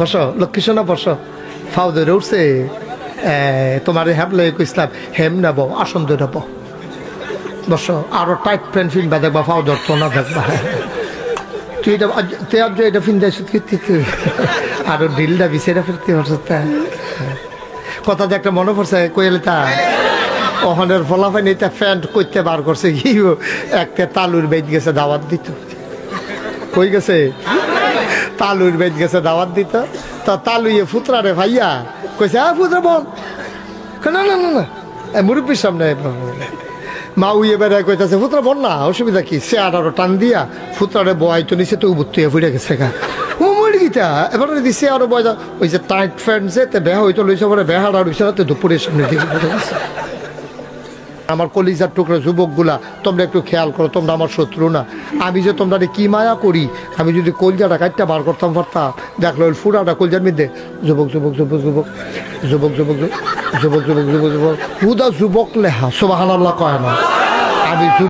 বসো লক্ষ্মী সোনা বসো ফাউ ধরে উঠছে তোমার হ্যাবলে ইসলাম হেম নেব আসন ধরে নেব বসো আরো টাইট প্যান্ট ফিনবা দেখবা ফাউ ধরতো না দেখবা তুই এটা ফিনতে আরো ঢিলটা বিছেরা ফিরতে পারছ কথা যে একটা মনে পড়ছে কইলে তা ওখানের ফলাফাই নিতে প্যান্ট করতে বার করছে কি একটা তালুর বেদ গেছে দাওয়াত দিত কই গেছে তালুর বেদ গেছে দাওয়াত দিত তা তালুয়ে ফুতরা রে ভাইয়া কইছে ফুতরা বল না না না না মুরব্বীর সামনে মা উইয়ে বেড়ায় কইতাছে ফুতরা বল না অসুবিধা কি সে আরো টান দিয়া ফুতরারে বয় তো নিচে তো উবুত্তুয়ে ফুটে গেছে গা ও মরে গিতা এবারে দিছে আরো বয় ওই যে টাইট ফ্যান্ট যে বেহা হইতো লইছে পরে বেহার আর হইছে রাতে দুপুরের সামনে দিকে ফুটে গেছে আমার কলিজার টুকরো যুবকগুলা তোমরা একটু খেয়াল করো তোমরা আমার শত্রু না আমি যে তোমরা কি মায়া করি আমি যদি কলজাটা কাটটা বার করতাম পারতাম দেখলো ওই ফুটাটা কলজার মধ্যে যুবক যুবক যুবক যুবক যুবক যুবক যুবক যুবক যুবক যুবক যুবক হুদা যুবক লেহা সুবহানাল্লাহ কয় না আমি